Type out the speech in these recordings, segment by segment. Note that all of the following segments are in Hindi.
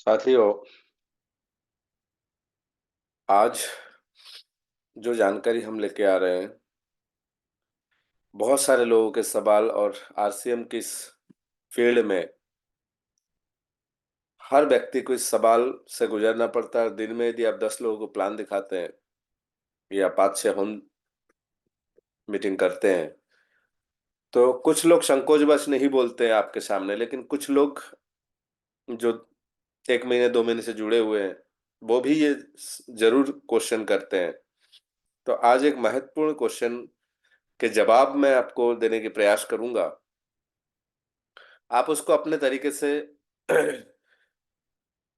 साथियों, आज जो जानकारी हम लेके आ रहे हैं, बहुत सारे लोगों के सवाल और आरसीएम की इस फील्ड में हर व्यक्ति को इस सवाल से गुजरना पड़ता है। दिन में यदि आप 10 लोगों को प्लान दिखाते हैं या 5-6 हम मीटिंग करते हैं, तो कुछ लोग संकोचवश नहीं बोलते हैं आपके सामने, लेकिन कुछ लोग जो 1 महीने 2 महीने से जुड़े हुए हैं, वो भी ये जरूर क्वेश्चन करते हैं। तो आज एक महत्वपूर्ण क्वेश्चन के जवाब मैं आपको देने की प्रयास करूंगा। आप उसको अपने तरीके से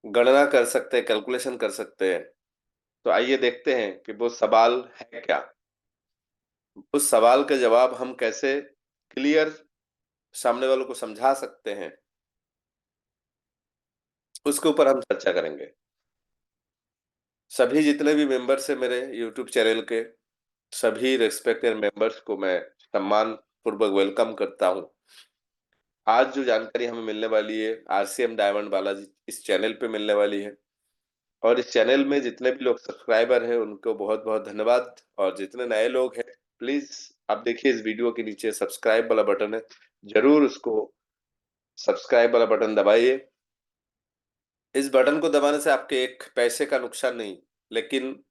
गणना कर सकते हैं, कैलकुलेशन कर सकते हैं। तो आइए देखते हैं कि वो सवाल है क्या। उस सवाल का जवाब हम कैसे क्लियर सामने वालों को समझा सकते हैं, उसके ऊपर हम चर्चा करेंगे। सभी जितने भी मेंबर्स हैं मेरे यूट्यूब चैनल के, सभी रेस्पेक्टेड मेंबर्स को मैं सम्मान पूर्वक वेलकम करता हूं। आज जो जानकारी हमें मिलने वाली है आरसीएम डायमंड बालाजी इस चैनल पे मिलने वाली है। और इस चैनल में जितने भी लोग सब्सक्राइबर हैं उनको बहुत बहुत धन्यवाद। और जितने नए लोग हैं, प्लीज आप देखिए इस वीडियो के नीचे सब्सक्राइब वाला बटन है, जरूर उसको सब्सक्राइब वाला बटन दबाइए। इस बटन को दबाने से आपके एक पैसे का नुकसान नहीं, लेकिन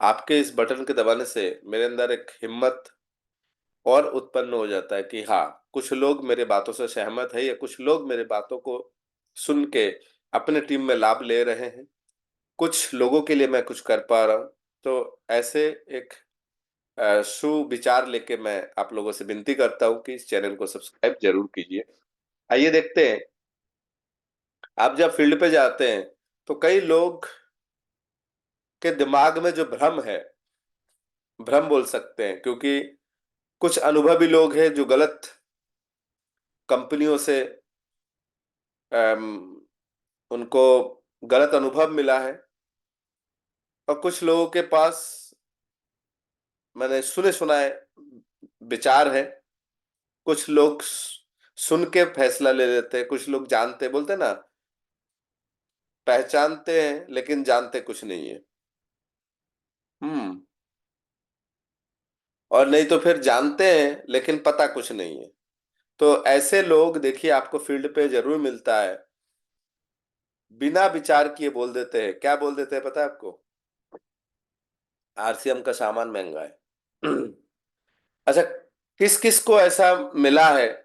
आपके इस बटन के दबाने से मेरे अंदर एक हिम्मत और उत्पन्न हो जाता है कि हाँ, कुछ लोग मेरे बातों से सहमत है या कुछ लोग मेरे बातों को सुन के अपने टीम में लाभ ले रहे हैं, कुछ लोगों के लिए मैं कुछ कर पा रहा हूँ। तो ऐसे एक सुविचार लेके मैं आप लोगों से विनती करता हूँ कि इस चैनल को सब्सक्राइब जरूर कीजिए। आइए देखते हैं। आप जब फील्ड पे जाते हैं तो कई लोग के दिमाग में जो भ्रम है, भ्रम बोल सकते हैं, क्योंकि कुछ अनुभवी लोग हैं जो गलत कंपनियों से अम, उनको गलत अनुभव मिला है। और कुछ लोगों के पास मैंने सुने सुनाए विचार है। कुछ लोग सुन के फैसला ले लेते हैं, कुछ लोग जानते, बोलते हैं ना, पहचानते हैं लेकिन जानते कुछ नहीं है। हम्म। और नहीं तो फिर जानते हैं लेकिन पता कुछ नहीं है। तो ऐसे लोग देखिए आपको फील्ड पे जरूर मिलता है। बिना विचार किए बोल देते हैं। क्या बोल देते हैं पता है आपको? आरसीएम का सामान महंगा है। अच्छा, किस किस को ऐसा मिला है?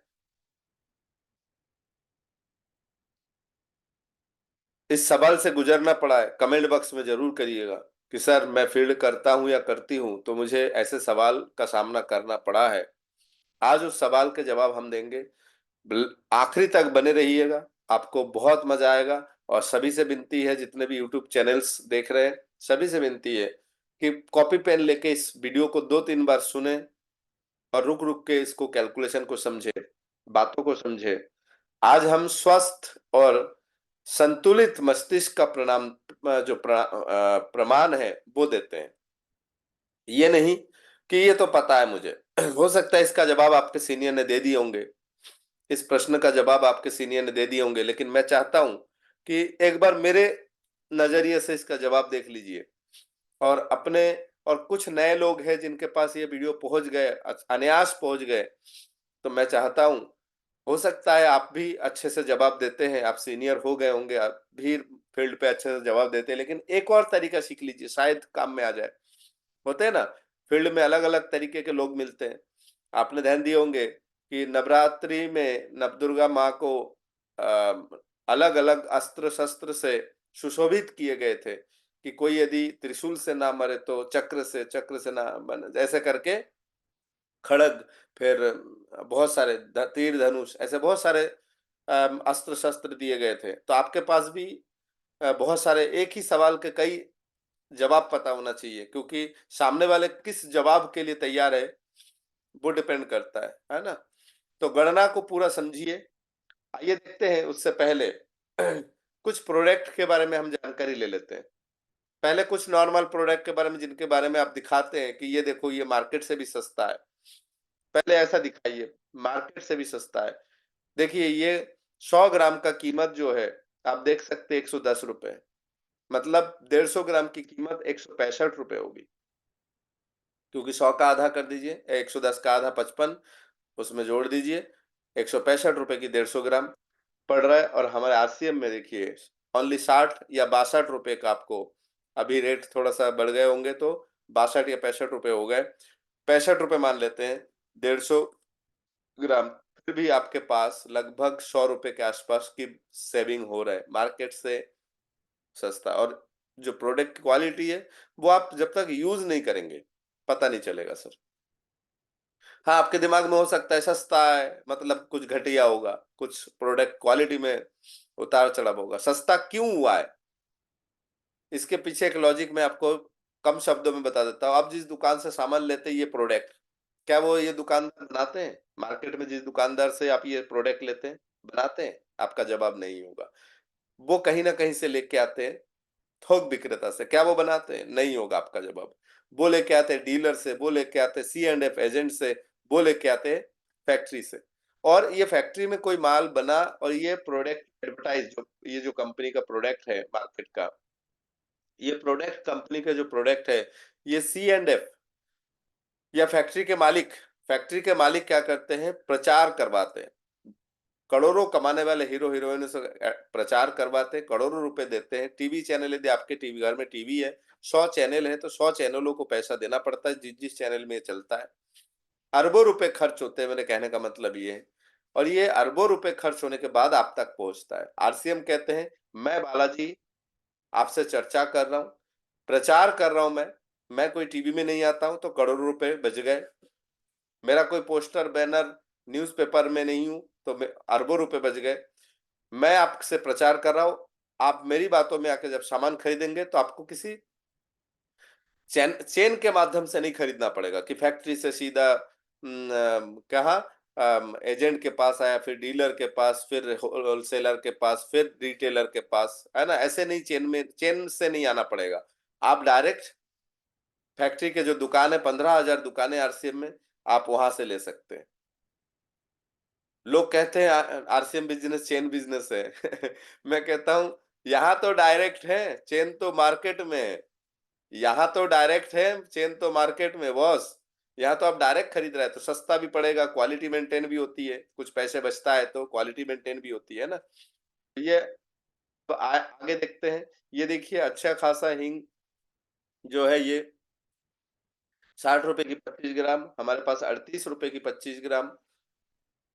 इस सवाल से गुजरना पड़ा है, कमेंट बॉक्स में जरूर करिएगा कि सर मैं फील्ड करता हूं या करती हूं तो मुझे ऐसे सवाल का सामना करना पड़ा है। आज उस सवाल के जवाब हम देंगे। आखिरी तक बने रहिएगा, आपको बहुत मजा आएगा। और सभी से विनती है, जितने भी यूट्यूब चैनल्स देख रहे हैं, सभी से विनती है कि कॉपी पेन लेके इस वीडियो को 2-3 बार सुने और रुक रुक के इसको कैलकुलेशन को समझे, बातों को समझे। आज हम स्वस्थ और संतुलित मस्तिष्क का प्रमाण है वो देते हैं। ये नहीं कि ये तो पता है मुझे। हो सकता है इसका जवाब आपके सीनियर ने दे दिए होंगे, इस प्रश्न का जवाब आपके सीनियर ने दे दिए होंगे, लेकिन मैं चाहता हूं कि एक बार मेरे नजरिए से इसका जवाब देख लीजिए। और अपने, और कुछ नए लोग हैं जिनके पास ये वीडियो पहुंच गए, अनायास पहुंच गए, तो मैं चाहता हूं, हो सकता है आप भी अच्छे से जवाब देते हैं, आप सीनियर हो गए होंगे, आप भी फील्ड पे अच्छे से जवाब देते हैं, लेकिन एक और तरीका सीख लीजिए, शायद काम में आ जाए। होते हैं ना, फील्ड में अलग अलग तरीके के लोग मिलते हैं। आपने ध्यान दिए होंगे कि नवरात्रि में नवदुर्गा माँ को अलग अलग अस्त्र शस्त्र से सुशोभित किए गए थे कि कोई यदि त्रिशूल से ना मरे तो चक्र से, चक्र से ना बने, ऐसे करके खड़ग, फिर बहुत सारे तीर धनुष, ऐसे बहुत सारे अस्त्र शस्त्र दिए गए थे। तो आपके पास भी बहुत सारे, एक ही सवाल के कई जवाब पता होना चाहिए, क्योंकि सामने वाले किस जवाब के लिए तैयार है वो डिपेंड करता है ना। तो गणना को पूरा समझिए। आइए देखते हैं, उससे पहले कुछ प्रोडक्ट के बारे में हम जानकारी ले लेते हैं। पहले कुछ नॉर्मल प्रोडक्ट के बारे में जिनके बारे में आप दिखाते हैं कि ये देखो ये मार्केट से भी सस्ता है, पहले ऐसा दिखाइए, मार्केट से भी सस्ता है। देखिए ये 100 ग्राम का कीमत जो है आप देख सकते हैं 110 रुपए, मतलब 150 ग्राम की कीमत 165 रुपए होगी, क्योंकि 100 का आधा कर दीजिए, 110 का आधा 55, उसमें जोड़ दीजिए, 165 रुपए की 150 ग्राम पड़ रहा है। और हमारे आरसीएम में देखिए ओनली 60 या 62 रुपए का आपको, अभी रेट थोड़ा सा बढ़ गए होंगे तो 62 या 65 रुपए हो गए, 65 रुपए मान लेते हैं 150 ग्राम, फिर भी आपके पास लगभग 100 रुपए के आसपास की सेविंग हो रहा है, मार्केट से सस्ता। और जो प्रोडक्ट की क्वालिटी है वो आप जब तक यूज नहीं करेंगे पता नहीं चलेगा सर। हाँ, आपके दिमाग में हो सकता है सस्ता है मतलब कुछ घटिया होगा, कुछ प्रोडक्ट क्वालिटी में उतार चढ़ाव होगा। सस्ता क्यों हुआ है, इसके पीछे एक लॉजिक मैं आपको कम शब्दों में बता देता हूँ। आप जिस दुकान से सामान लेते हैं ये प्रोडक्ट, क्या वो ये दुकानदार बनाते हैं? मार्केट में जिस दुकानदार से आप ये प्रोडक्ट लेते हैं, बनाते हैं? आपका जवाब नहीं होगा। वो कहीं ना कहीं से लेके आते हैं, थोक विक्रेता से। क्या वो बनाते हैं? नहीं होगा आपका जवाब। वो लेके आते हैं डीलर से, वो लेके आते हैं C&F एजेंट से, वो लेके आते हैं फैक्ट्री से। और ये फैक्ट्री में कोई माल बना और ये प्रोडक्ट एडवर्टाइज, जो ये जो कंपनी का प्रोडक्ट है मार्केट का, ये प्रोडक्ट कंपनी का जो प्रोडक्ट है, ये C&F या फैक्ट्री के मालिक क्या करते हैं? प्रचार करवाते हैं। करोड़ों कमाने वाले हीरो हीरोइन से प्रचार करवाते हैं, करोड़ों रुपए देते हैं। टीवी चैनल, यदि आपके टीवी घर में टीवी है, 100 चैनल है तो 100 चैनलों को पैसा देना पड़ता है, जिस जिस चैनल में ये चलता है। अरबों रुपए खर्च होते हैं, मेरे कहने का मतलब ये है। और ये अरबों रुपए खर्च होने के बाद आप तक पहुंचता है। आरसीएम कहते हैं, मैं बालाजी आपसे चर्चा कर रहा हूँ, प्रचार कर रहा हूं, मैं कोई टीवी में नहीं आता हूं तो करोड़ों रुपए बच गए। मेरा कोई पोस्टर बैनर न्यूज़पेपर में नहीं हूं तो अरबों रुपए बच गए। मैं आपसे प्रचार कर रहा हूं, आप मेरी बातों में आके जब सामान खरीदेंगे तो आपको किसी चेन चेन के माध्यम से नहीं खरीदना पड़ेगा कि फैक्ट्री से सीधा कहा एजेंट के पास आया, फिर डीलर के पास, फिर होलसेलर के पास, फिर रिटेलर के पास, है ना? ऐसे नहीं, चेन से नहीं आना पड़ेगा। आप डायरेक्ट फैक्ट्री के जो दुकान है, 15,000 दुकानें आरसीएम में, आप वहां से ले सकते हैं। लोग कहते हैं आरसीएम बिजनेस चेन बिजनेस है। मैं कहता हूं यहाँ तो डायरेक्ट है, चेन तो मार्केट में है। यहाँ तो डायरेक्ट है, चेन तो मार्केट में बॉस। यहाँ तो आप डायरेक्ट खरीद रहे हैं तो सस्ता भी पड़ेगा, क्वालिटी मेंटेन भी होती है, कुछ पैसे बचता है तो क्वालिटी मेंटेन भी होती है ना। ये तो आगे देखते हैं। ये देखिए अच्छा खासा हींग जो है, ये 60 रुपए की 25 ग्राम, हमारे पास 38 रुपए की 25 ग्राम,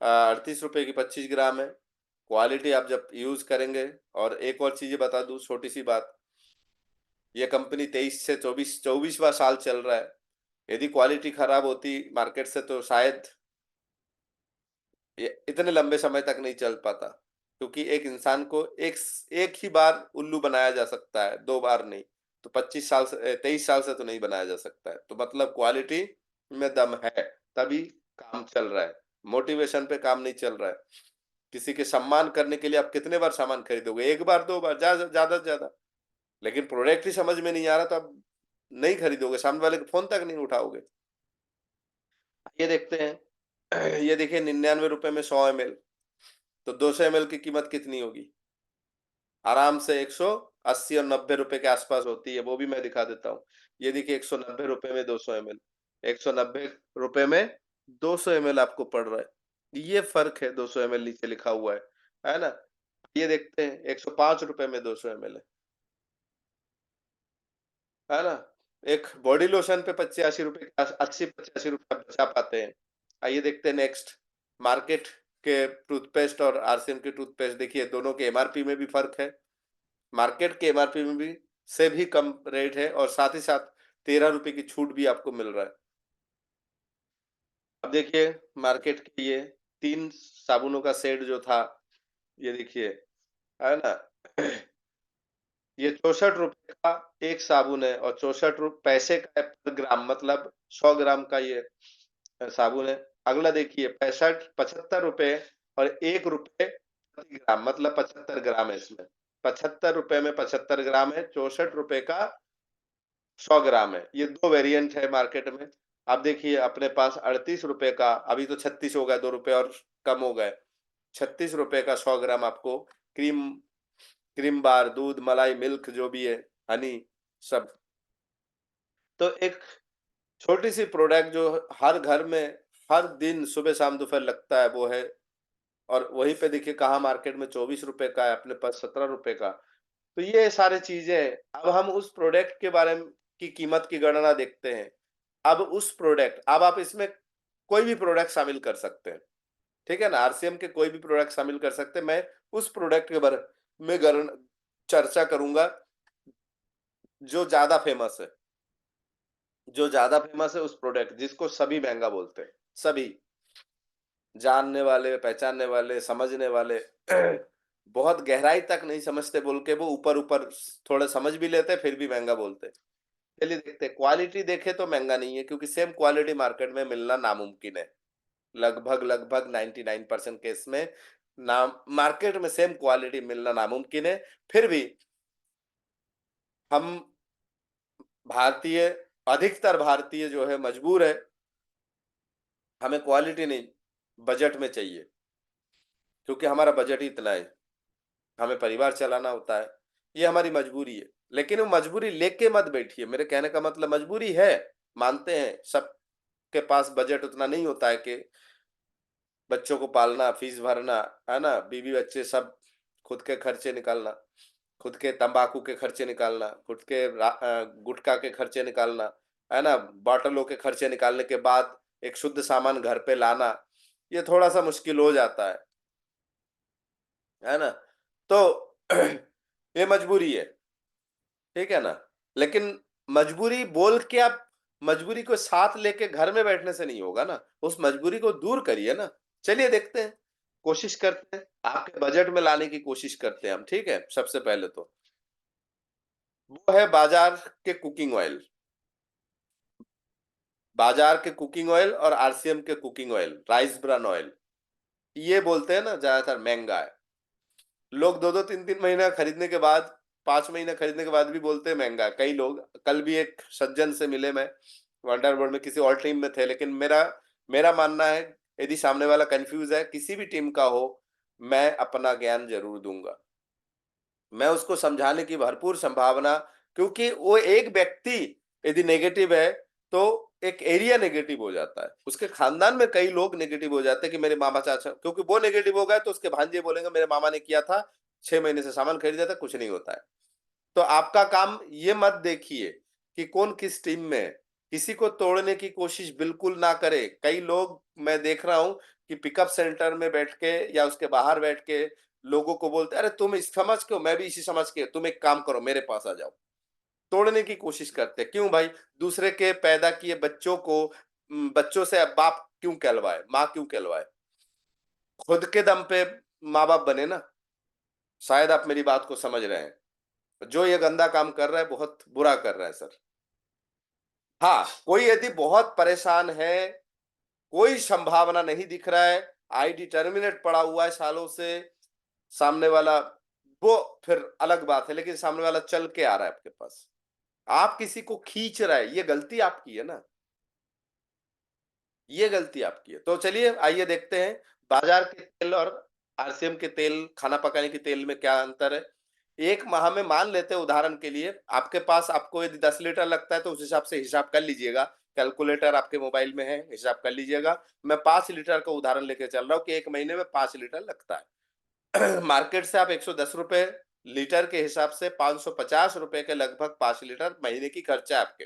38 रुपए की 25 ग्राम है। क्वालिटी आप जब यूज करेंगे, और एक और चीज बता दूं, छोटी सी बात, ये कंपनी 23 से 24वां साल चल रहा है। यदि क्वालिटी खराब होती मार्केट से तो शायद ये इतने लंबे समय तक नहीं चल पाता, क्योंकि एक इंसान को एक ही बार उल्लू बनाया जा सकता है, दो बार नहीं। तो 25 साल से 23 साल से तो नहीं बनाया जा सकता है, तो मतलब क्वालिटी में दम है, तभी काम चल रहा है। मोटिवेशन पे काम नहीं चल रहा है। किसी के सम्मान करने के लिए आप कितने बार सामान खरीदोगे? एक बार, दो बार, ज्यादा से ज्यादा। लेकिन प्रोडक्ट ही समझ में नहीं आ रहा तो आप नहीं खरीदोगे, सामने वाले को फोन तक नहीं उठाओगे। ये देखते हैं। ये देखिए 99 रुपए में 100 ml, तो 200 ml की कीमत कितनी होगी? आराम से 180 और 90 रुपए के आसपास होती है, वो भी मैं दिखा देता हूँ। ये देखिए 190 रुपए में 200 ml, 190 रुपए में 200 ml आपको पड़ रहा है। ये फर्क है, 200 ml नीचे लिखा हुआ है ना? ये देखते हैं 105 रुपए में 200 ml है ना? एक बॉडी लोशन पे 85 रुपए, 80-85 रुपए बचा पाते हैं। आइए देखते हैं नेक्स्ट। मार्केट के टूथपेस्ट और आरसीएम के टूथपेस्ट देखिए, दोनों के एमआरपी में भी फर्क है। मार्केट के एमआरपी में भी से भी कम रेट है, और साथ ही साथ 13 रुपए की छूट भी आपको मिल रहा है। अब देखिए मार्केट के ये 3 साबुनों का सेट जो था, ये देखिए, है ना? ये 64 रुपए का एक साबुन है, और 64 पैसे का है पर ग्राम, मतलब 100 ग्राम का ये साबुन है। अगला देखिए 75 रुपए और 1 रुपए प्रति ग्राम, मतलब 75 ग्राम है इसमें। 75 रुपए में 75 ग्राम है, 64 रुपए का 100 ग्राम है। ये दो वेरिएंट है मार्केट में। अब देखिए अपने पास 38 रुपए का, अभी तो 36 हो गया, 2 रुपए और कम हो गए। 36 रुपए का 100 ग्राम आपको क्रीम क्रीम बार, दूध, मलाई, मिल्क जो भी है, हनी, सब। तो एक छोटी सी प्रोडक्ट जो हर घर में हर दिन सुबह शाम दोपहर लगता है वो है, और वहीं पे देखिए कहाँ मार्केट में 24 रुपए का है, अपने पास 17 रुपए का। तो ये सारी चीजें, अब हम उस प्रोडक्ट के बारे में की कीमत की गणना देखते हैं। अब उस प्रोडक्ट, अब आप इसमें कोई भी प्रोडक्ट शामिल कर सकते हैं, ठीक है ना, आरसीएम के कोई भी प्रोडक्ट शामिल कर सकते हैं। मैं उस प्रोडक्ट के बारे में चर्चा करूंगा जो ज्यादा फेमस है, जो ज्यादा फेमस है उस प्रोडक्ट जिसको सभी महंगा बोलते हैं, सभी जानने वाले, पहचानने वाले, समझने वाले बहुत गहराई तक नहीं समझते बोल के वो ऊपर ऊपर थोड़ा समझ भी लेते, फिर भी महंगा बोलते। चलिए देखते हैं, क्वालिटी देखे तो महंगा नहीं है, क्योंकि सेम क्वालिटी मार्केट में मिलना नामुमकिन है। लगभग लगभग 99% केस में नाम मार्केट में सेम क्वालिटी मिलना नामुमकिन है। फिर भी हम भारतीय, अधिकतर भारतीय जो है मजबूर है, हमें क्वालिटी नहीं, बजट में चाहिए, क्योंकि हमारा बजट ही इतना है, हमें परिवार चलाना होता है, ये हमारी मजबूरी है। लेकिन वो मजबूरी लेके मत बैठिए, मेरे कहने का मतलब मजबूरी है, मानते हैं सबके पास बजट उतना नहीं होता है कि बच्चों को पालना, फीस भरना, है ना, बीवी बच्चे सब, खुद के खर्चे निकालना, खुद के तंबाकू के खर्चे निकालना, खुद के गुटखा के खर्चे निकालना, है ना, बॉटलों के खर्चे निकालने के बाद एक शुद्ध सामान घर पे लाना, ये थोड़ा सा मुश्किल हो जाता है ना। तो ये मजबूरी है, ठीक है ना। लेकिन मजबूरी बोल के आप मजबूरी को साथ लेके घर में बैठने से नहीं होगा ना, उस मजबूरी को दूर करिए ना। चलिए देखते हैं, कोशिश करते हैं, आपके बजट में लाने की कोशिश करते हैं हम, ठीक है। सबसे पहले तो वो है बाजार के कुकिंग ऑयल, बाजार के कुकिंग ऑयल और आरसीएम के cooking oil, rice bran oil, ये बोलते हैं ना ज्यादातर महंगा है। लोग दो दो तीन तीन महीना खरीदने के बाद, 5 महीना खरीदने के बाद भी बोलते हैं महंगा है। कई लोग, कल भी एक सज्जन से मिले, मैं वंडर वर्ल्ड में किसी और टीम में थे, लेकिन मेरा मेरा मानना है, यदि सामने वाला कंफ्यूज है किसी भी टीम का हो, मैं अपना ज्ञान जरूर दूंगा, मैं उसको समझाने की भरपूर संभावना, क्योंकि वो एक व्यक्ति यदि नेगेटिव है तो एक एरिया नेगेटिव हो जाता है, उसके खानदान में कई लोग नेगेटिव हो जाते हैं कि मेरे मामा चाचा, क्योंकि वो नेगेटिव हो गए तो उसके भांजे बोलेंगे मेरे मामा ने किया था, 6 महीने से सामान खरीदा था, कुछ नहीं होता है। तो आपका काम ये मत देखिए कि कौन किस टीम में है, किसी को तोड़ने की कोशिश बिल्कुल ना करे। कई लोग मैं देख रहा हूं कि पिकअप सेंटर में बैठ के या उसके बाहर बैठ के लोगों को बोलते, अरे तुम इस समझ के हो, मैं भी इसी समझ के, तुम एक काम करो मेरे पास आ जाओ। तोड़ने की कोशिश करते, क्यों भाई? दूसरे के पैदा किए बच्चों को, बच्चों से अब बाप क्यों कहलवाए, माँ क्यों कहलवाए? खुद के दम पे माँ बाप बने ना। शायद आप मेरी बात को समझ रहे हैं। जो ये गंदा काम कर रहा है बहुत बुरा कर रहा है सर। हाँ, कोई यदि बहुत परेशान है, कोई संभावना नहीं दिख रहा है, आई डिटर्मिनेट पड़ा हुआ है सालों से, सामने वाला, वो फिर अलग बात है, लेकिन सामने वाला चल के आ रहा है आपके पास, आप किसी को खींच रहा है, ये गलती आपकी है ना, ये गलती आपकी है। तो चलिए आइए देखते हैं बाजार के तेल और आरसीएम के तेल, खाना पकाने के तेल में क्या अंतर है। एक माह में मान लेते हैं उदाहरण के लिए, आपके पास, आपको यदि 10 लीटर लगता है तो उस हिसाब से हिसाब कर लीजिएगा, कैलकुलेटर आपके मोबाइल में है, हिसाब कर लीजिएगा। मैं 5 लीटर का उदाहरण लेके चल रहा हूँ कि एक महीने में 5 लीटर लगता है। मार्केट से आप 110 रुपए लीटर के हिसाब से 550 रुपए के लगभग 5 लीटर महीने की खर्चा है आपके,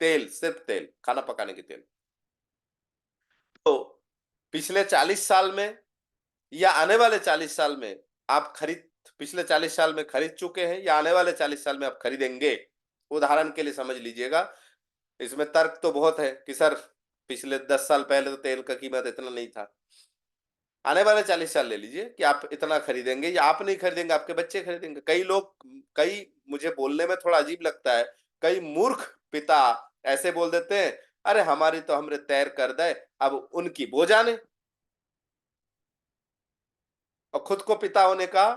तेल, सिर्फ तेल, खाना पकाने के तेल। तो पिछले 40 साल में या आने वाले 40 साल में आप खरीद, पिछले 40 साल में खरीद चुके हैं या आने वाले 40 साल में आप खरीदेंगे, उदाहरण के लिए समझ लीजिएगा। इसमें तर्क तो बहुत है कि सर पिछले 10 साल पहले तो तेल का कीमत इतना नहीं था। आने वाले 40 साल ले लीजिए कि आप इतना खरीदेंगे, या आप नहीं खरीदेंगे, आपके बच्चे खरीदेंगे। कई लोग, कई, मुझे बोलने में थोड़ा अजीब लगता है, कई मूर्ख पिता ऐसे बोल देते हैं, अरे हमारी तो हमरे तैर कर दे, अब उनकी वो जाने, और खुद को पिता होने का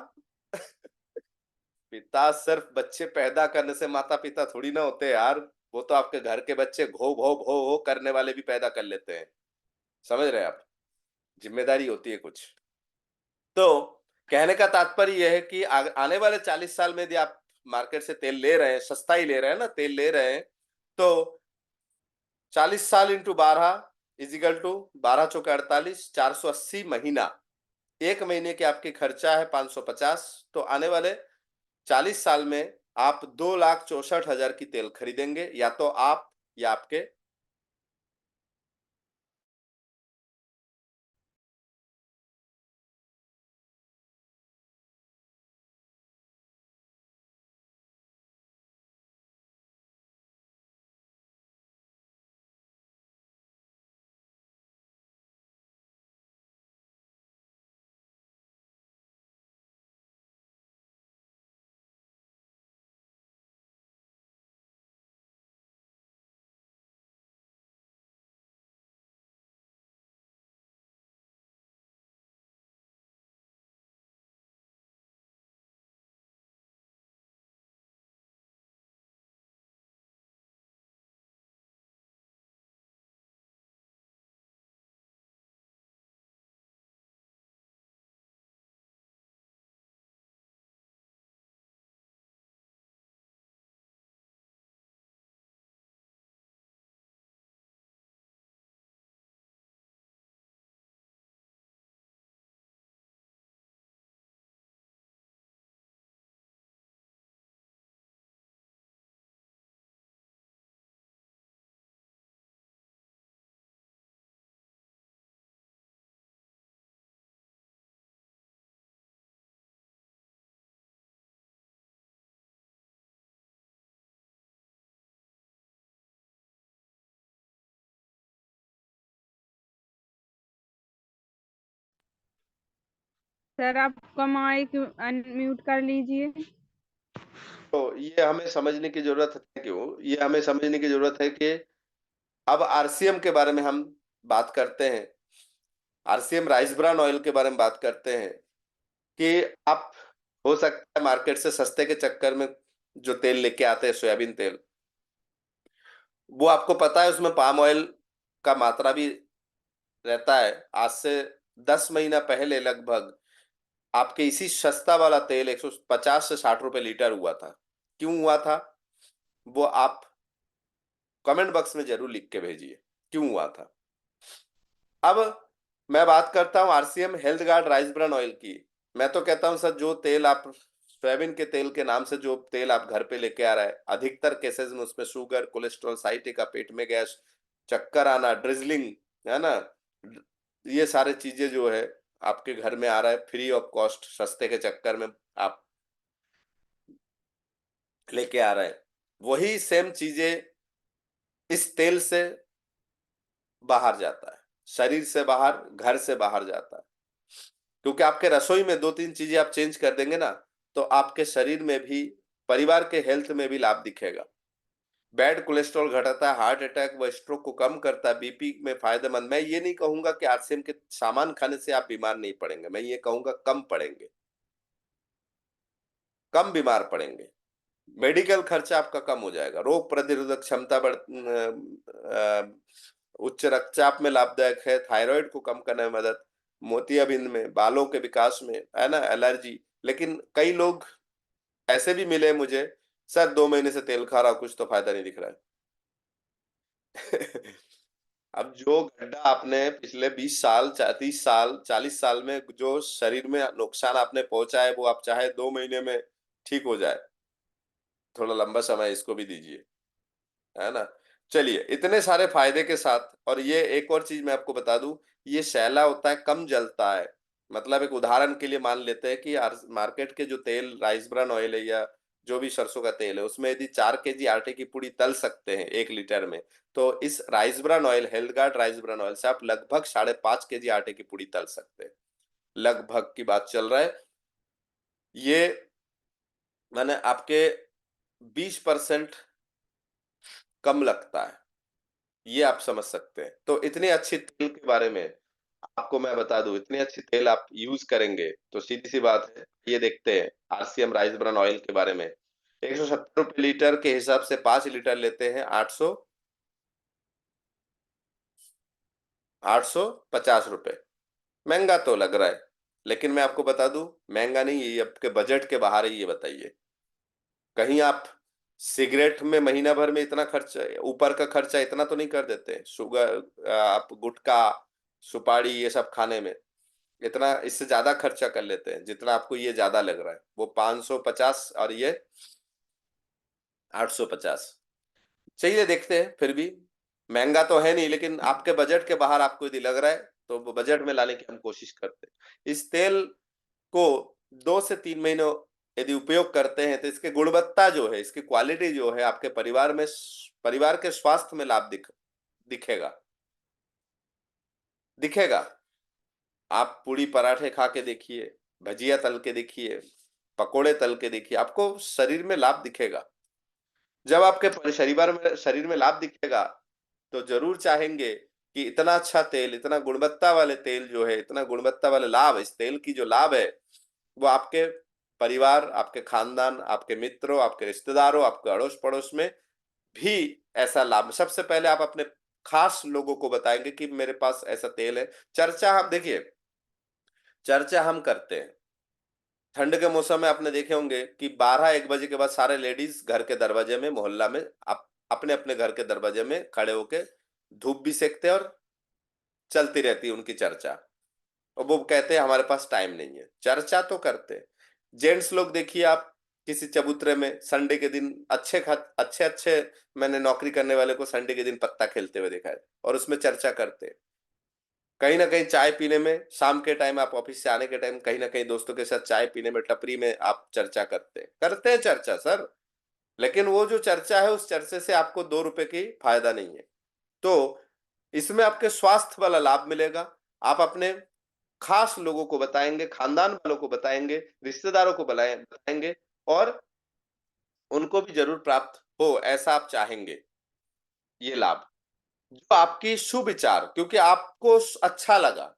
पिता सिर्फ बच्चे पैदा करने से माता पिता थोड़ी ना होते यार, वो तो आपके घर के बच्चे घो घो भो हो करने वाले भी पैदा कर लेते हैं। समझ रहे हैं आप? जिम्मेदारी होती है कुछ। तो कहने का तात्पर्य यह है कि आने वाले 40 साल में यदि आप मार्केट से तेल ले रहे हैं, सस्ता ही ले रहे हैं ना, तेल ले रहे हैं, तो 40 साल इंटू 12 इजिकल टू 12 चौके 48, 480 महीना। एक महीने के आपके खर्चा है 550। तो आने वाले 40 साल में आप 2,64,000 की तेल खरीदेंगे, या तो आप या आपके। सर आपका माइक अनम्यूट कर लीजिए। तो ये हमें समझने की जरूरत है, क्यों ये हमें समझने की जरूरत है कि अब आरसीएम के बारे में हम बात करते हैं। आरसीएम राइस ब्रान ऑयल के बारे में बात करते हैं कि आप, हो सकता है मार्केट से सस्ते के चक्कर में जो तेल लेके आते हैं, सोयाबीन तेल, वो आपको पता है उसमें पाम ऑयल का मात्रा भी रहता है। आज से 10 महीना पहले लगभग आपके इसी सस्ता वाला तेल 150 से 60 रुपए लीटर हुआ था। क्यों हुआ था, वो आप कमेंट बॉक्स में जरूर लिख के भेजिए क्यों हुआ था। अब मैं बात करता हूं RCM health guard rice bran oil की। मैं तो कहता हूं सर, जो तेल आप सोयाबीन के तेल के नाम से जो तेल आप घर पे लेके आ रहा है, अधिकतर केसेस में उसमें शुगर, कोलेस्ट्रॉल, साइटिका, पेट में गैस, चक्कर आना, ड्रिजलिंग, है ना, ये सारे चीजें जो है आपके घर में आ रहा है फ्री ऑफ कॉस्ट, सस्ते के चक्कर में आप लेके आ रहे हैं। वही सेम चीजें इस तेल से बाहर जाता है, शरीर से बाहर, घर से बाहर जाता है। क्योंकि आपके रसोई में दो तीन चीजें आप चेंज कर देंगे ना, तो आपके शरीर में भी, परिवार के हेल्थ में भी लाभ दिखेगा। बैड कोलेस्ट्रॉल घटाता है, हार्ट अटैक व स्ट्रोक को कम करता है, बीपी में फायदेमंद। मैं ये नहीं कहूंगा कि आरसीएम के सामान खाने से आप बीमार नहीं पड़ेंगे, मैं ये कहूंगा कम पड़ेंगे, कम बीमार पड़ेंगे, मेडिकल खर्चा आपका कम हो जाएगा, रोग प्रतिरोधक क्षमता उच्च रक्तचाप में लाभदायक है, थायराइड को कम करने में मदद, मोतियाबिंद में, बालों के विकास में, है ना, एलर्जी। लेकिन कई लोग ऐसे भी मिले मुझे, सर 2 महीने से तेल खा रहा हूं, कुछ तो फायदा नहीं दिख रहा है। अब जो गड्ढा आपने पिछले 20 साल, 30 साल, 40 साल में जो शरीर में नुकसान आपने पहुंचा है, वो आप चाहे 2 महीने में ठीक हो जाए, थोड़ा लंबा समय इसको भी दीजिए, है ना। चलिए, इतने सारे फायदे के साथ, और ये एक और चीज मैं आपको बता दूं, ये सैला होता है, कम जलता है। मतलब एक उदाहरण के लिए मान लेते हैं कि मार्केट के जो तेल राइस ब्रान ऑयल है या जो भी सरसों का तेल है, उसमें यदि 4 केजी आटे की पूड़ी तल सकते हैं 1 लीटर में, तो इस rice bran oil, health guard rice bran oil से आप लगभग 5.5 केजी आटे की पूड़ी तल सकते हैं। लगभग की बात चल रहा है ये, मैंने आपके 20% कम लगता है, ये आप समझ सकते हैं। तो इतनी अच्छी तेल के बारे में आपको मैं बता दूं, इतनी अच्छी तेल आप यूज करेंगे तो सीधी सी बात है, ये देखते हैं आरसीएम राइस ब्रान ऑयल के बारे में। 170 रुपये लीटर के हिसाब से 5 लीटर लेते हैं, 850 रुपए। महंगा तो लग रहा है, लेकिन मैं आपको बता दूं, महंगा नहीं है ये, आपके बजट के बाहर है ये, बताइए। कहीं आप सिगरेट में महीना भर में इतना खर्चा, ऊपर का खर्चा इतना तो नहीं कर देते? शुगर, आप गुटखा, सुपारी, ये सब खाने में इतना, इससे ज्यादा खर्चा कर लेते हैं जितना आपको ये ज्यादा लग रहा है। वो 550 और ये 850। चलिए देखते हैं, फिर भी महंगा तो है नहीं, लेकिन आपके बजट के बाहर आपको यदि लग रहा है तो वो बजट में लाने की हम कोशिश करते हैं। इस तेल को 2 से 3 महीनों यदि उपयोग करते हैं तो इसकी गुणवत्ता जो है, इसकी क्वालिटी जो है, आपके परिवार में, परिवार के स्वास्थ्य में लाभ दिखेगा। दिखेगा। आप पूड़ी पराठे खा के देखिए, भजिया तल के देखिए, पकोड़े तल के देखिए, आपको शरीर में लाभ दिखेगा। जब आपके शरीर में लाभ दिखेगा तो जरूर चाहेंगे कि इतना अच्छा तेल, इतना गुणवत्ता वाले तेल जो है, इतना गुणवत्ता वाले लाभ, इस तेल की जो लाभ है वो आपके परिवार, आपके खानदान, आपके मित्रों, आपके रिश्तेदारों, आपके अड़ोस पड़ोस में भी ऐसा लाभ। सबसे पहले आप अपने खास लोगों को बताएंगे कि मेरे पास ऐसा तेल है। चर्चा हम देखिए, चर्चा हम करते हैं। ठंड के मौसम में आपने देखे होंगे कि 12-1 बजे के बाद सारे लेडीज घर के दरवाजे में, मोहल्ला में, आप अपने अपने घर के दरवाजे में खड़े होके धूप भी सेकते हैं और चलती रहती है उनकी चर्चा। और वो कहते हैं हमारे पास टाइम नहीं है। चर्चा तो करते हैं। जेंट्स लोग देखिए आप, किसी चबूतरे में संडे के दिन अच्छे अच्छे, मैंने नौकरी करने वाले को संडे के दिन पत्ता खेलते हुए देखा है और उसमें चर्चा करते हैं। कहीं ना कहीं चाय पीने में, शाम के टाइम आप ऑफिस से आने के टाइम कहीं ना कहीं दोस्तों के साथ चाय पीने में, टपरी में आप चर्चा करते हैं चर्चा सर। लेकिन वो जो चर्चा है, उस चर्चे से आपको 2 रुपए की फायदा नहीं है। तो इसमें आपके स्वास्थ्य वाला लाभ मिलेगा। आप अपने खास लोगों को बताएंगे, खानदान वालों को बताएंगे, रिश्तेदारों को बताएंगे, और उनको भी जरूर प्राप्त हो ऐसा आप चाहेंगे ये लाभ। जो आपकी सुविचार, क्योंकि आपको अच्छा लगा,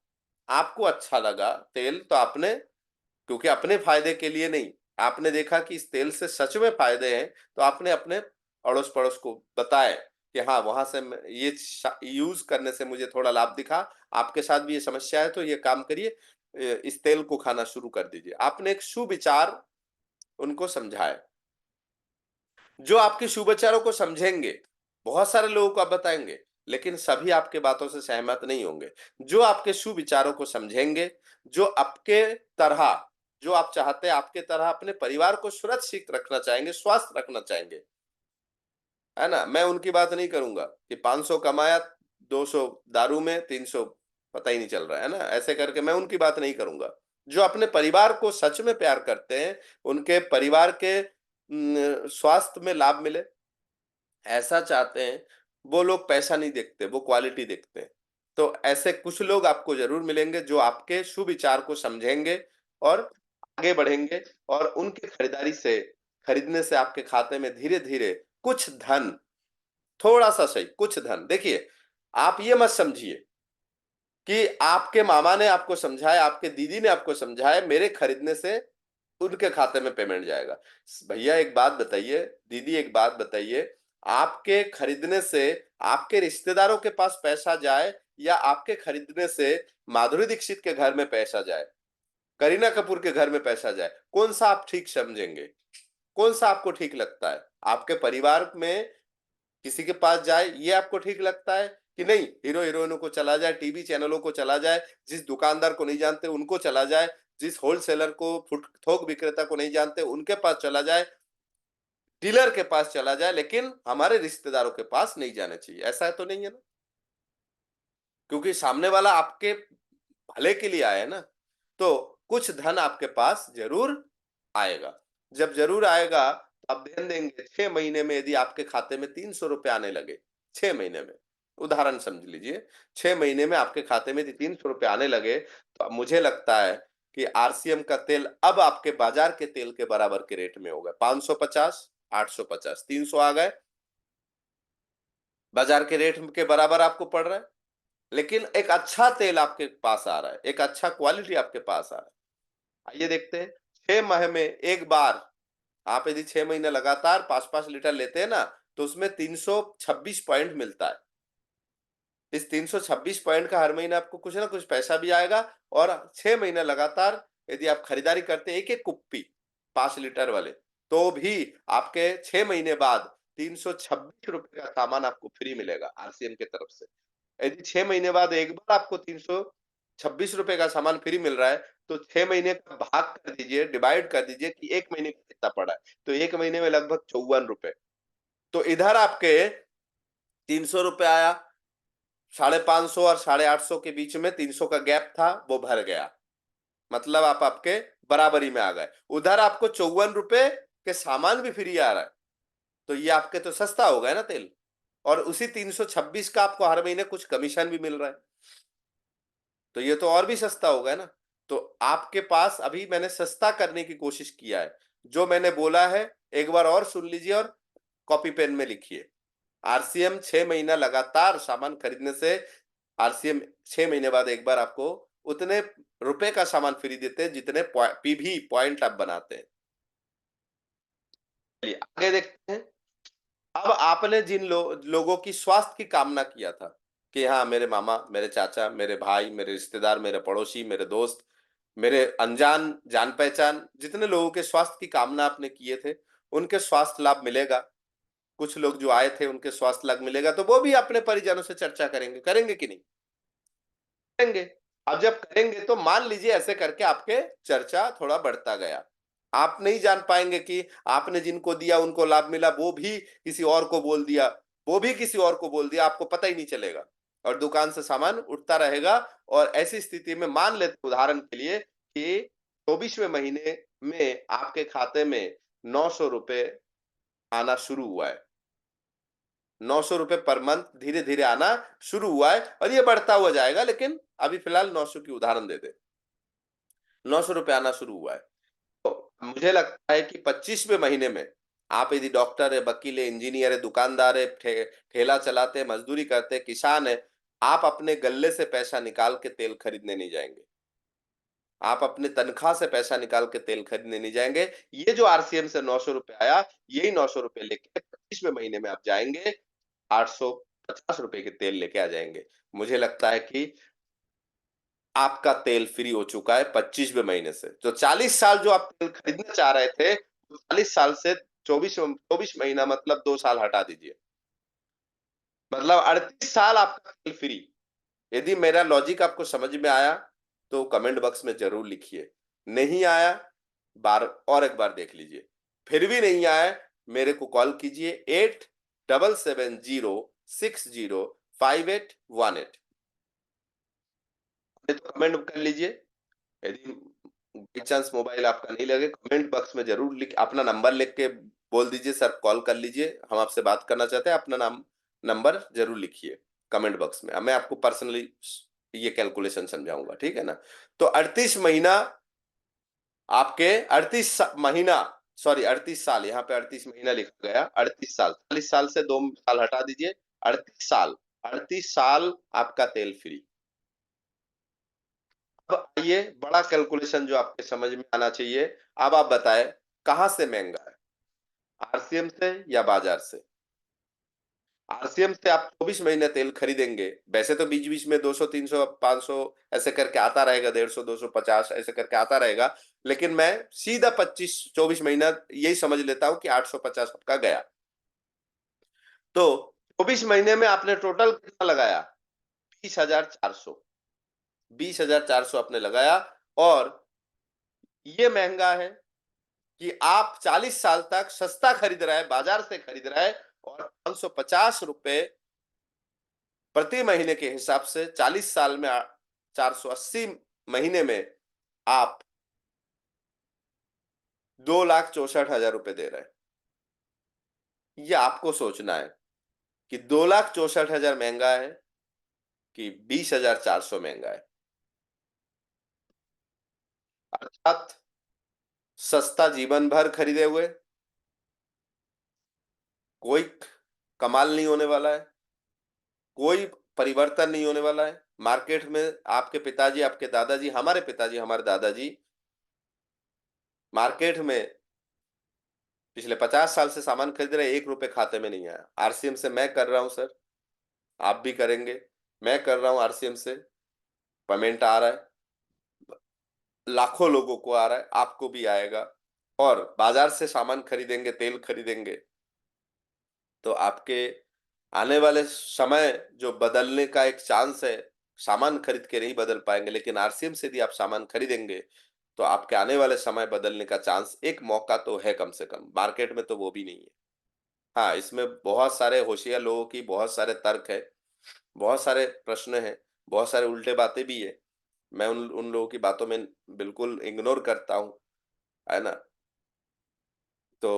आपको अच्छा लगा तेल, तो आपने, क्योंकि अपने फायदे के लिए नहीं, आपने देखा कि इस तेल से सच में फायदे हैं, तो आपने अपने अड़ोस पड़ोस को बताया कि हाँ, वहां से ये यूज करने से मुझे थोड़ा लाभ दिखा। आपके साथ भी ये समस्या है तो ये काम करिए, इस तेल को खाना शुरू कर दीजिए। आपने एक सुविचार उनको समझाया। जो आपके सुविचारों को समझेंगे, बहुत सारे लोगों को आप बताएंगे, लेकिन सभी आपके बातों से सहमत नहीं होंगे। जो आपके सुविचारों को समझेंगे, जो आपके तरह, जो आप चाहते हैं आपके तरह अपने परिवार को सुरक्षित रखना चाहेंगे, स्वस्थ रखना चाहेंगे, है ना, मैं उनकी बात नहीं करूंगा कि 500 कमाया, 200 दारू में, 300 पता ही नहीं चल रहा है ना, ऐसे करके मैं उनकी बात नहीं करूंगा। जो अपने परिवार को सच में प्यार करते हैं, उनके परिवार के स्वास्थ्य में लाभ मिले, ऐसा चाहते हैं, वो लोग पैसा नहीं देखते, वो क्वालिटी देखते हैं। तो ऐसे कुछ लोग आपको जरूर मिलेंगे जो आपके सुविचार को समझेंगे और आगे बढ़ेंगे, और उनके खरीदने से आपके खाते में धीरे धीरे कुछ धन, थोड़ा सा सही कुछ धन, देखिए, आप ये मत समझिए कि आपके मामा ने आपको समझाया, आपके दीदी ने आपको समझाया, मेरे खरीदने से उनके खाते में पेमेंट जाएगा। भैया एक बात बताइए, दीदी एक बात बताइए, आपके खरीदने से आपके रिश्तेदारों के पास पैसा जाए, या आपके खरीदने से माधुरी दीक्षित के घर में पैसा जाए, करीना कपूर के घर में पैसा जाए, कौन सा आप ठीक समझेंगे? कौन सा आपको ठीक लगता है? आपके परिवार में किसी के पास जाए ये आपको ठीक लगता है, कि नहीं हीरो हीरोइनों को चला जाए, टीवी चैनलों को चला जाए, जिस दुकानदार को नहीं जानते उनको चला जाए, जिस होलसेलर को, फुट थोक विक्रेता को नहीं जानते उनके पास चला जाए, डीलर के पास चला जाए, लेकिन हमारे रिश्तेदारों के पास नहीं जाना चाहिए? ऐसा तो नहीं है ना, क्योंकि सामने वाला आपके भले के लिए आया है ना। तो कुछ धन आपके पास जरूर आएगा। जब जरूर आएगा तो आप ध्यान देंगे, 6 महीने में यदि आपके खाते में 300 रुपए आने लगे, 6 महीने में, उदाहरण समझ लीजिए, 6 महीने में आपके खाते में यदि 300 रुपए आने लगे, तो अब मुझे लगता है कि आरसीएम का तेल अब आपके बाजार के तेल के बराबर के रेट में होगा। 550, 850, 300 आ गए, बाजार के रेट के बराबर आपको पड़ रहा है। लेकिन एक अच्छा तेल आपके पास आ रहा है, एक अच्छा क्वालिटी आपके पास आ रहा है। आइए देखते हैं। 6 माह में एक बार आप यदि 6 महीने लगातार 5-5 लीटर लेते हैं ना, तो उसमें 326 पॉइंट मिलता है। इस 326 पॉइंट का हर महीने आपको कुछ ना कुछ पैसा भी आएगा, और 6 महीने लगातार यदि आप खरीदारी करते एक एक कुप्पी 5 लीटर वाले, तो भी आपके 6 महीने बाद 326 रुपए का सामान आपको फ्री मिलेगा आरसीएम की तरफ से। यदि 6 महीने बाद एक बार आपको 326 रुपए का सामान फ्री मिल रहा है, तो 6 महीने का भाग कर दीजिए, डिवाइड कर दीजिए कि एक महीने का कितना पड़ा है, तो एक महीने में लगभग 54 रुपए। तो इधर आपके 300 रुपए आया, 550 और 850 के बीच में 300 का गैप था, वो भर गया, मतलब आप आपके बराबरी में आ गए। उधर आपको 54 रुपए के सामान भी फ्री आ रहा है, तो ये आपके तो सस्ता हो गया ना तेल, और उसी 326 का आपको हर महीने कुछ कमीशन भी मिल रहा है, तो ये तो और भी सस्ता होगा ना। तो आपके पास अभी मैंने सस्ता करने की कोशिश किया है, जो मैंने बोला है एक बार और सुन लीजिए और कॉपी पेन में लिखिए। आरसीएम 6 महीना लगातार सामान खरीदने से आरसीएम 6 महीने बाद एक बार आपको उतने रुपए का सामान फ्री देते हैं जितने पीवी पॉइंट आप बनाते हैं। चलिए आगे देखते हैं। अब आपने जिन लोगों की स्वास्थ्य की कामना किया था कि हाँ मेरे मामा, मेरे चाचा, मेरे भाई, मेरे रिश्तेदार, मेरे पड़ोसी, मेरे दोस्त, मेरे अनजान जान पहचान, जितने लोगों के स्वास्थ्य की कामना आपने किए थे, उनके स्वास्थ्य लाभ मिलेगा। कुछ लोग जो आए थे उनके स्वास्थ्य लाभ मिलेगा, तो वो भी अपने परिजनों से चर्चा करेंगे, करेंगे कि नहीं करेंगे। अब जब करेंगे तो मान लीजिए ऐसे करके आपके चर्चा थोड़ा बढ़ता गया, आप नहीं जान पाएंगे कि आपने जिनको दिया उनको लाभ मिला, वो भी किसी और को बोल दिया, वो भी किसी और को बोल दिया, आपको पता ही नहीं चलेगा, और दुकान से सामान उठता रहेगा। और ऐसी स्थिति में मान लेते उदाहरण के लिए कि 24वें महीने में आपके खाते में 900 रुपए आना शुरू हुआ है, 900 रुपए पर मंथ धीरे धीरे आना शुरू हुआ है, और ये बढ़ता हुआ जाएगा, लेकिन अभी फिलहाल 900 की उदाहरण दे दे, 900 रुपए आना शुरू हुआ है। तो मुझे लगता है कि 25वें महीने में आप यदि डॉक्टर है, वकील है, इंजीनियर है, दुकानदार है, ठेला चलाते हैं, मजदूरी करते हैं, किसान है, आप अपने गल्ले से पैसा निकाल के तेल खरीदने नहीं जाएंगे, आप अपने तनख्वाह से पैसा निकाल के तेल खरीदने नहीं जाएंगे। ये जो आरसीएम से 900 रुपए आया, यही 900 रुपए लेके 25वें महीने में आप जाएंगे, 850 रुपए के तेल लेके आ जाएंगे। मुझे लगता है कि आपका तेल फ्री हो चुका है 25वें महीने से। तो 40 साल जो आप तेल खरीदना चाह रहे थे, 40 साल से 24 महीना मतलब 2 साल हटा दीजिए, मतलब 38 साल आपका तेल फ्री। यदि मेरा लॉजिक आपको समझ में आया तो कमेंट बॉक्स में जरूर लिखिए, नहीं आया बार और एक बार देख लीजिए, फिर भी नहीं आया मेरे को कॉल कीजिए 8770605818। तो कमेंट कर लीजिए, यदि बाई चांस मोबाइल आपका नहीं लगे, कमेंट बॉक्स में जरूर लिख अपना नंबर लिख के बोल दीजिए सर कॉल कर लीजिए, हम आपसे बात करना चाहते हैं, अपना नाम नंबर जरूर लिखिए कमेंट बॉक्स में, मैं आपको पर्सनली ये कैलकुलेशन समझाऊंगा, ठीक है ना। तो 38 महीना आपके 38 महीना, सॉरी 38 साल, यहाँ पे 38 महीना लिखा गया, 38 साल, 40 साल से 2 साल हटा दीजिए, 38 साल, 38 साल आपका तेल फ्री। अब आइए बड़ा कैलकुलेशन जो आपके समझ में आना चाहिए। अब आप बताएं कहां से महंगा है, आरसीएम से या बाजार से। आरसीएम से आप 24 महीने तेल खरीदेंगे, वैसे तो बीच बीच में 200 300 500 ऐसे करके आता रहेगा, 150 250 ऐसे करके आता रहेगा, लेकिन मैं सीधा 24 महीना यही समझ लेता हूं कि 850 आपका गया। तो 24 महीने में आपने टोटल कितना लगाया, 20,400, 20,400 आपने लगाया। और ये महंगा है कि आप 40 साल तक सस्ता खरीद रहे हैं, बाजार से खरीद रहे हैं, और 550 रुपए प्रति महीने के हिसाब से 40 साल में 480 महीने में आप 2,64,000 रुपए दे रहे हैं। ये आपको सोचना है कि 2,64,000 महंगा है कि 20,400 महंगा है। अर्थात सस्ता जीवन भर खरीदे हुए कोई कमाल नहीं होने वाला है, कोई परिवर्तन नहीं होने वाला है मार्केट में। आपके पिताजी, आपके दादाजी, हमारे पिताजी, हमारे दादाजी मार्केट में पिछले 50 साल से सामान खरीद रहे, 1 रुपए खाते में नहीं आया। आरसीएम से मैं कर रहा हूं सर, आप भी करेंगे, मैं कर रहा हूँ आरसीएम से, पेमेंट आ रहा है, लाखों लोगों को आ रहा है, आपको भी आएगा। और बाजार से सामान खरीदेंगे, तेल खरीदेंगे, तो आपके आने वाले समय जो बदलने का एक चांस है, सामान खरीद के नहीं बदल पाएंगे, लेकिन आरसीएम से यदि आप सामान खरीदेंगे तो आपके आने वाले समय बदलने का चांस, एक मौका तो है कम से कम। मार्केट में तो वो भी नहीं है। हाँ, इसमें बहुत सारे होशियार लोगों की बहुत सारे तर्क है, बहुत सारे प्रश्न हैं, बहुत सारे उल्टे बातें भी है। मैं उन उन लोगों की बातों में बिल्कुल इग्नोर करता हूँ, है ना। तो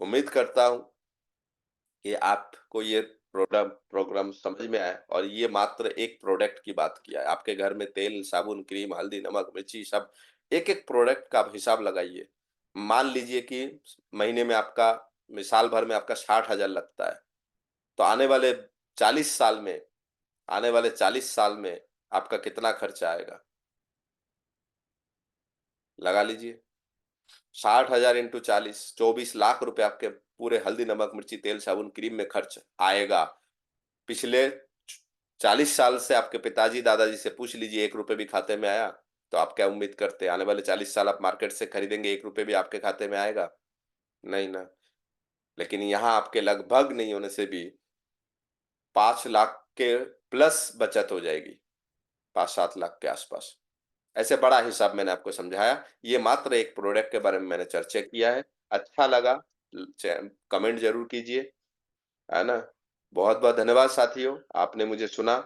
उम्मीद करता हूँ कि आपको ये प्रोग्राम समझ में आया, और ये मात्र एक प्रोडक्ट की बात किया है। आपके घर में तेल, साबुन, क्रीम, हल्दी, नमक, मिर्ची, सब एक एक प्रोडक्ट का आप हिसाब लगाइए। मान लीजिए कि महीने में आपका, साल भर में आपका 60,000 लगता है, तो चालीस साल में आने वाले 40 साल में आपका कितना खर्चा आएगा, लगा लीजिए। 60,000 इंटू 40, 24 लाख रुपए आपके पूरे हल्दी, नमक, मिर्ची, तेल, साबुन, क्रीम में खर्च आएगा। पिछले 40 साल से आपके पिताजी दादाजी से पूछ लीजिए, 1 रुपए भी खाते में आया? तो आप क्या उम्मीद करते हैं, आने वाले 40 साल आप मार्केट से खरीदेंगे, 1 रुपए भी आपके खाते में आएगा? नहीं ना। लेकिन यहाँ आपके लगभग नहीं होने से भी 5 लाख के प्लस बचत हो जाएगी, 5-7 लाख के आसपास। ऐसे बड़ा हिसाब मैंने आपको समझाया। ये मात्र एक प्रोडक्ट के बारे में मैंने चर्चा किया है। अच्छा लगा, कमेंट जरूर कीजिए, है ना। बहुत बहुत धन्यवाद साथियों, आपने मुझे सुना।